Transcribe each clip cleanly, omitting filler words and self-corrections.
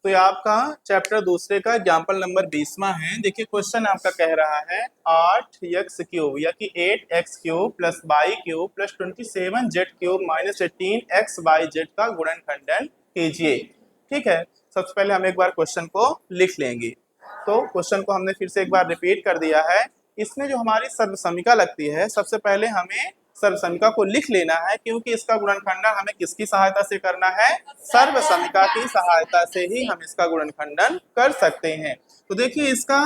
तो ये आपका चैप्टर दूसरे का एग्जाम्पल नंबर 20वां है। देखिए क्वेश्चन आपका कह रहा है 8x³ या कि 8x³ plus y³ plus 27z³ minus 18xyz का गुणनखंडन कीजिए। ठीक है, सबसे पहले हम एक बार क्वेश्चन को लिख लेंगे। तो क्वेश्चन को हमने फिर से एक बार रिपीट कर दिया है। इसमें जो हमारी सर्वसमीका लगती है, सबसे पहले हमें सर्वसमीका को लिख लेना है, क्योंकि इसका गुणनखंडन हमें किसकी सहायता से करना है? सर्वसमीका की सहायता से ही हम इसका गुणनखंडन कर सकते हैं। तो देखिए इसका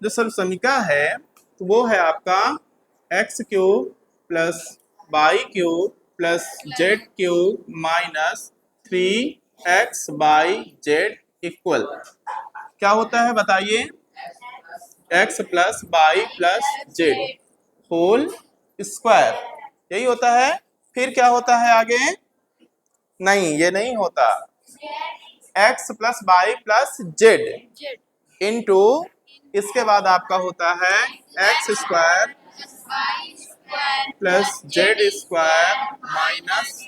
जो सर्वसमीका है तो वो है आपका x³ plus y³ plus z³ minus 3xyz equal क्या होता है बताइए? x plus y plus z whole square, यही होता है। फिर क्या होता है आगे? नहीं, ये नहीं होता। x plus y plus z into इसके बाद आपका होता है x square plus z square minus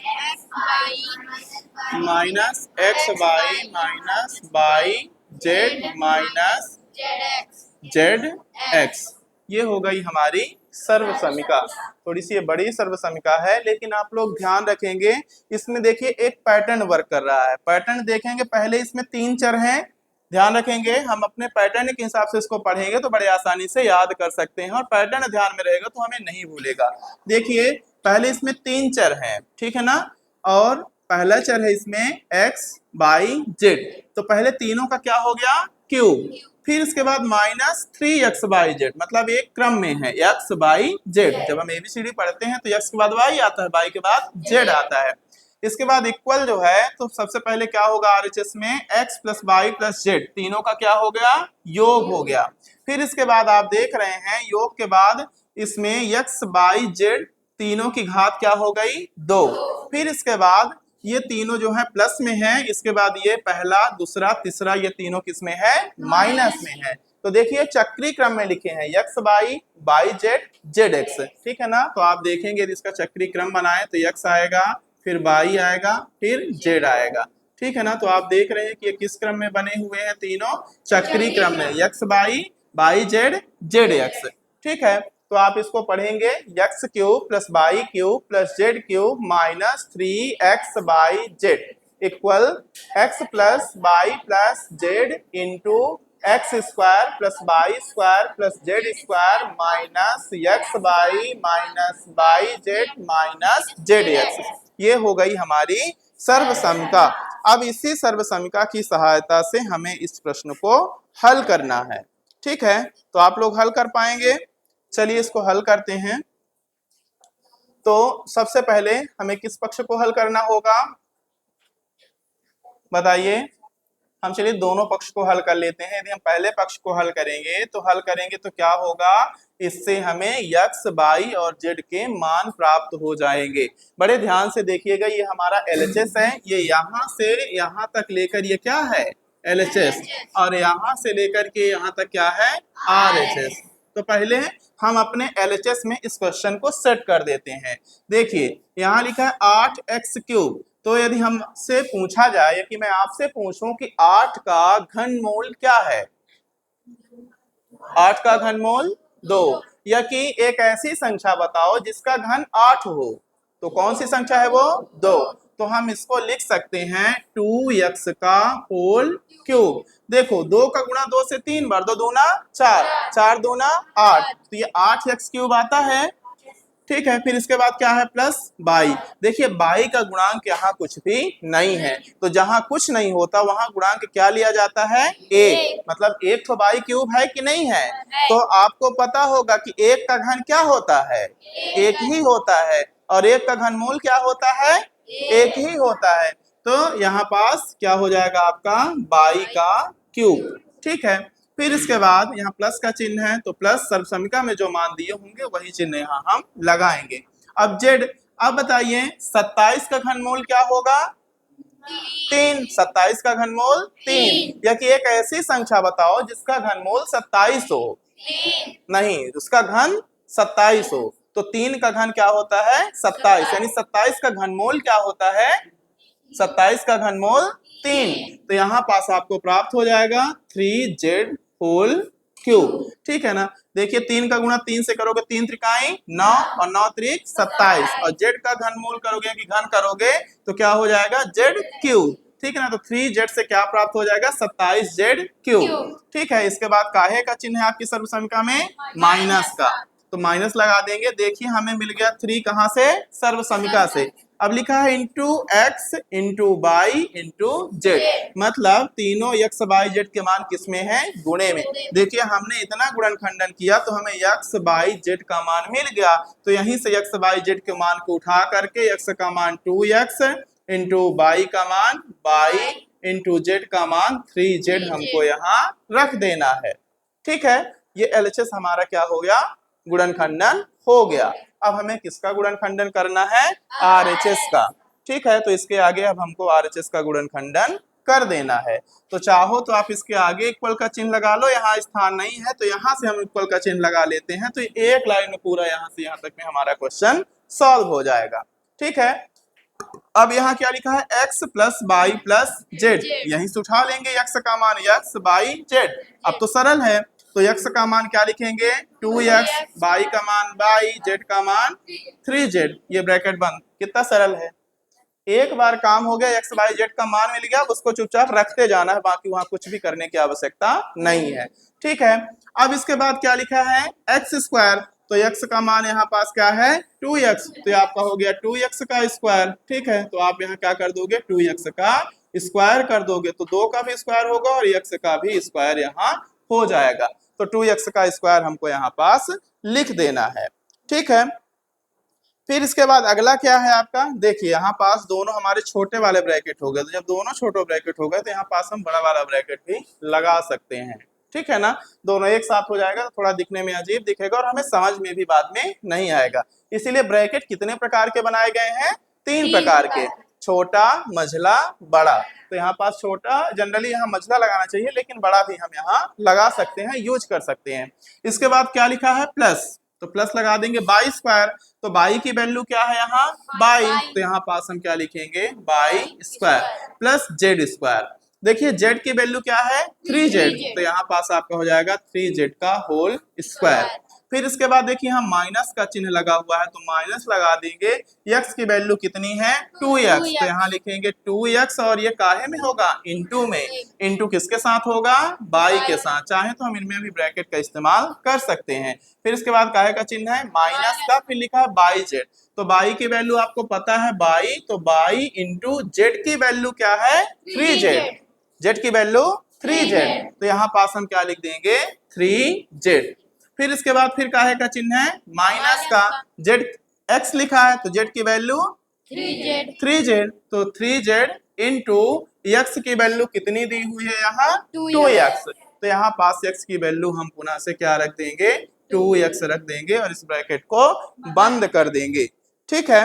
x y minus y z minus z x. ये हो गई हमारी सर्वसमीका। थोड़ी सी ये बड़ी सर्वसमीका है, लेकिन आप लोग ध्यान रखेंगे इसमें देखिए एक पैटर्न वर्क कर रहा है। पैटर्न देखेंगे, पहले इसमें 3 चर हैं। ध्यान रखेंगे, हम अपने पैटर्न के हिसाब से इसको पढ़ेंगे तो बड़े आसानी से याद कर सकते हैं, और पैटर्न ध्यान में रहेगा तो हमें नहीं भूलेगा। देखिए पहले इसमें 3 चर हैं, ठीक है ना, और पहला चर है इसमें x y z। तो पहले तीनों का क्या हो गया? क्यूब। फिर इसके बाद माइनस 3xyz, मतलब एक क्रम में है x y z। जब हम ABCD पढ़ते हैं तो x के बाद y आता है, y के बाद z आता है। इसके बाद इक्वल जो है तो सबसे पहले क्या होगा RHS में? x plus y plus z, तीनों का क्या हो गया? योग हो गया। फिर इसके बाद आप देख रहे हैं योग के बाद इसमें x y z तीनों की घात क्या हो गई? 2। फिर इसके बाद ये तीनों जो है प्लस में है, इसके बाद ये पहला दूसरा तीसरा ये तीनों किस में है? माइनस में है। तो देखिए चक्री क्रम में लिखे हैं x y y z z x, ठीक है ना। तो आप देखेंगे यदि इसका चक्री क्रम बनाए तो x आएगा, फिर y आएगा, फिर z आएगा, ठीक है ना। तो आप देख रहे हैं कि ये किस क्रम में बने हुए हैं? तीनों चक्री क्रम में, x y z z x, ठीक है। तो आप इसको पढ़ेंगे x³ plus y³ plus z³ minus 3xyz equal x plus y plus z into x square plus y square plus z square minus x y minus y z minus z x. ये हो गई हमारी सर्वसमीका। अब इसी सर्वसमीका की सहायता से हमें इस प्रश्न को हल करना है, ठीक है। तो आप लोग हल कर पाएंगे? चलिए इसको हल करते हैं। तो सबसे पहले हमें किस पक्ष को हल करना होगा बताइए? हम चलिए दोनों पक्ष को हल कर लेते हैं। यदि हम पहले पक्ष को हल करेंगे तो क्या होगा? इससे हमें x y और z के मान प्राप्त हो जाएंगे। बड़े ध्यान से देखिएगा, ये हमारा LHS है, ये यहाँ से यहाँ तक लेकर ये क्या है? LHS, और यहाँ से लेकर के यहाँ तक क्या है? RHS। तो पहले हम अपने LHS में इस क्वेश्चन को सेट कर देते हैं। देखिए यहाँ लिखा है 8x³। तो यदि हमसे पूछा जाए कि मैं आपसे पूछूं कि 8 का घनमूल क्या है? 8 का घनमूल 2, या कि एक ऐसी संख्या बताओ जिसका घन 8 हो, तो कौन सी संख्या है वो? 2। तो हम इसको लिख सकते हैं 2x का होल क्यूब। देखो 2 का गुणा 2 से 3 बार, 2 दूना 4, 4 दूना 8, तो ये 8x³ आता है, ठीक है। फिर इसके बाद क्या है? Plus y। देखिए y का गुणांक यहाँ कुछ भी नहीं है, तो जहां कुछ नहीं होता वहां गुणांक क्या लिया जाता है? 1, मतलब 1 तो y³ है कि नहीं है? तो आपको पता होगा कि 1 का घन क्या होता है? 1 ही होता है, और 1 का घनमूल क्या होता है? 1 ही होता है। तो यहाँ पास क्या हो जाएगा आपका? y का क्यूब, ठीक है। फिर इसके बाद यहाँ प्लस का चिन्ह है, तो प्लस सर्वसमीका में जो मान दिए होंगे वही चिन्ह यहाँ हम लगाएंगे। अब जेड, अब बताइए 27 का घनमूल क्या होगा? 3। 27 का घनमूल 3, या कि एक ऐसी संख्या बताओ जिसका घनमूल 27 हो। नहीं, उसका घन 27 हो, तो 3 का घन क्या होता है? 27, यानी 27 का घनमूल क्या होता है? 27 का घनमूल 3, तो यहाँ पास आपको प्राप्त हो जाएगा 3z होल क्यूब। ठीक है ना। देखिए 3 का गुणा 3 से करोगे 3 त्रिकाई 9 और 9 त्रिक 27 और z का घनमूल करोगे कि घन करोगे तो क्या हो जाएगा z क्यूब। ठीक है ना। तो 3z से क्या प्राप्त हो जाएगा 27z क्यूब। ठीक है। इसके बाद काहे का चिन्ह है आपकी सर्वसमीका में माइनस का, तो माइनस लगा देंगे। देखिए हमें मिल गया 3 कहां से सर्वसमीका से। अब लिखा है into x into y into z, मतलब तीनों एक्स वाई जेड के मान किसमें है गुणे में। देखिए हमने इतना गुणनखंडन किया तो हमें एक्स वाई जेड का मान मिल गया, तो यहीं से एक्स वाई जेड के मान को उठा करके एक्स का मान 2x इंटू वाई का मान वाई इंटू जेड का मान 3z हमको यहाँ रख देना है। ठीक है। ये LHS हमारा क्या हो गया गुणनखंडन हो गया। अब हमें किसका गुणनखंडन करना है RHS का। ठीक है। तो इसके आगे अब हमको RHS का गुणनखंडन कर देना है। तो चाहो तो आप इसके आगे इक्वल का चिन्ह लगा लो, यहाँ स्थान नहीं है तो यहाँ से हम इक्वल का चिन्ह लगा लेते हैं, तो एक लाइन में पूरा यहाँ से यहाँ तक में हमारा क्वेश्चन सॉल्व हो जाएगा। ठीक है। अब यहाँ क्या लिखा है x plus y plus z, यहीं से उठा लेंगे x का मान x वाई जेड। अब तो सरल है, तो x का मान क्या लिखेंगे 2x, y का मान y, z का मान 3z, ये ब्रैकेट बंद। कितना सरल है। एक बार काम हो गया, x y z का मान मिल गया, उसको चुपचाप रखते जाना है, बाकी वहां कुछ भी करने की आवश्यकता नहीं है। ठीक है। अब इसके बाद क्या लिखा है एक्स स्क्वायर, तो x का मान यहाँ पास क्या है 2x, तो आपका हो गया 2x का स्क्वायर। ठीक है। तो आप यहाँ क्या कर दोगे 2x का स्क्वायर कर दोगे, तो 2 का भी स्क्वायर होगा और x का भी स्क्वायर यहाँ हो जाएगा। तो 2x का स्क्वायर हमको यहाँ पास लिख देना है। ठीक है। फिर इसके बाद अगला क्या है आपका, देखिए यहाँ पास दोनों हमारे छोटे वाले ब्रैकेट हो गए, तो जब दोनों छोटे ब्रैकेट हो गए तो यहाँ पास हम बड़ा वाला ब्रैकेट भी लगा सकते हैं। ठीक है ना। दोनों एक साथ हो जाएगा तो थोड़ा दिखने में अजीब दिखेगा और हमें समझ में भी बाद में नहीं आएगा। इसीलिए ब्रैकेट कितने प्रकार के बनाए गए हैं 3 प्रकार के, छोटा मझला बड़ा। तो यहाँ पास छोटा जनरली यहाँ मझला लगाना चाहिए, लेकिन बड़ा भी हम यहाँ लगा सकते हैं, यूज कर सकते हैं। इसके बाद क्या लिखा है प्लस, तो प्लस लगा देंगे बाई स्क्वायर, तो बाई की वैल्यू क्या है यहाँ बाई, तो यहाँ पास हम क्या लिखेंगे by square plus z square. देखिए जेड की वैल्यू क्या है 3z, तो यहाँ पास आपका हो जाएगा 3z का होल स्क्वायर। फिर इसके बाद देखिए यहाँ माइनस का चिन्ह लगा हुआ है, तो माइनस लगा देंगे। x की वैल्यू कितनी है 2x, तो यहाँ लिखेंगे 2x और ये काहे में होगा इनटू में, इनटू किसके साथ होगा बाई के साथ। चाहे तो हम इनमें भी ब्रैकेट का इस्तेमाल कर सकते हैं। फिर इसके बाद काहे का चिन्ह है माइनस का, फिर लिखा है बाई जेड, तो बाई की वैल्यू आपको पता है बाई, तो बाई इंटू जेड की वैल्यू क्या है 3z, जेड की वैल्यू 3z, तो यहाँ पास हम क्या लिख देंगे 3z। फिर इसके बाद फिर काहे का चिन्ह है माइनस का, जेड x लिखा है तो जेड की वैल्यू 3z, तो 3z इंटू x की वैल्यू कितनी दी हुई है यहाँ 2x, तो यहाँ पास x की वैल्यू हम पुनः से क्या रख देंगे 2x रख देंगे और इस ब्रैकेट को बंद कर देंगे। ठीक है।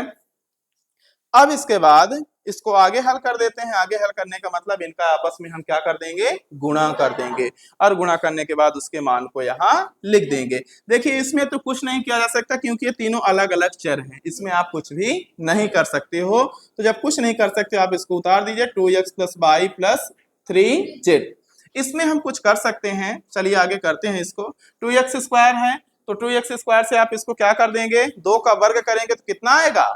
अब इसके बाद इसको आगे हल कर देते हैं। आगे हल करने का मतलब इनका आपस में हम क्या कर देंगे गुणा कर देंगे, और गुणा करने के बाद उसके मान को यहाँ लिख देंगे। देखिए इसमें तो कुछ नहीं किया जा सकता क्योंकि ये तीनों अलग अलग चर हैं, इसमें आप कुछ भी नहीं कर सकते हो। तो जब कुछ नहीं कर सकते आप इसको उतार दीजिए 2x plus y plus 3z। इसमें हम कुछ कर सकते हैं, चलिए आगे करते हैं इसको। 2x स्क्वायर है, तो 2x स्क्वायर से आप इसको क्या कर देंगे 2 का वर्ग करेंगे तो कितना आएगा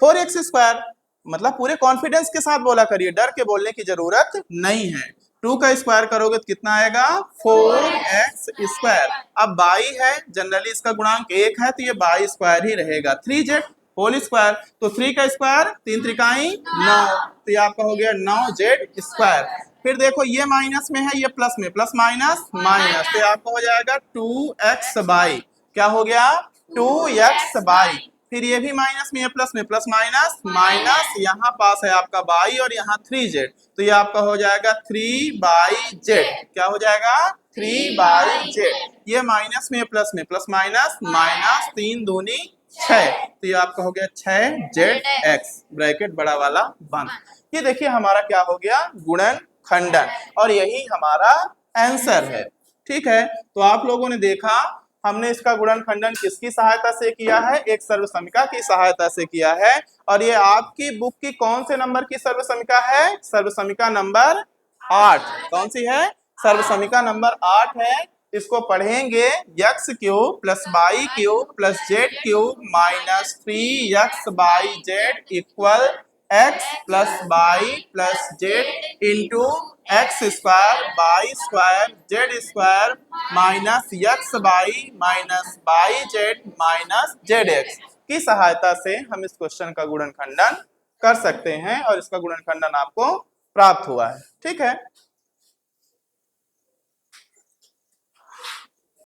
4x स्क्वायर। मतलब पूरे कॉन्फिडेंस के साथ बोला करिए, डर के बोलने की जरूरत नहीं है। 2 का स्क्वायर करोगे तो कितना आएगा 4x स्क्वायर। अब बाई है, जनरली इसका गुणांक 1 है तो ये बाई स्क्वायर ही रहेगा। 3z होल स्क्वायर, तो 3 का स्क्वायर 3 त्रिकाई 9, तो ये आपका हो गया 9z स्क्वायर। फिर देखो ये माइनस में है, ये प्लस में, प्लस माइनस माइनस, तो आपका हो जाएगा 2x बाई, क्या हो गया 2x बाई। फिर ये भी माइनस में, ये प्लस में, प्लस माइनस माइनस, यहाँ पास है आपका बाई और यहाँ 3z, तो ये आपका हो जाएगा 3/z, क्या हो जाएगा 3/z। ये माइनस में, प्लस में, प्लस माइनस माइनस, 3 दूनी 6, तो ये आपका हो गया 6zx, ब्रैकेट बड़ा वाला बंद। ये देखिए हमारा क्या हो गया गुणनखंडन, और यही हमारा आंसर है। ठीक है। तो आप लोगों ने देखा हमने इसका गुणनखंडन किसकी सहायता से किया है? एक सर्वसमिका की सहायता से किया है। और ये आपकी बुक की कौन से नंबर की सर्वसमिका है? सर्वसमिका नंबर 8। कौन सी है? सर्वसमिका नंबर 8 है। इसको पढ़ेंगे x cube plus y cube plus z cube minus 3x by z equal x plus y plus z into x square y square z square minus x y z minus z x की सहायता से हम इस question का गुणनखंडन कर सकते हैं और इसका गुणनखंडन आपको प्राप्त हुआ है। ठीक है।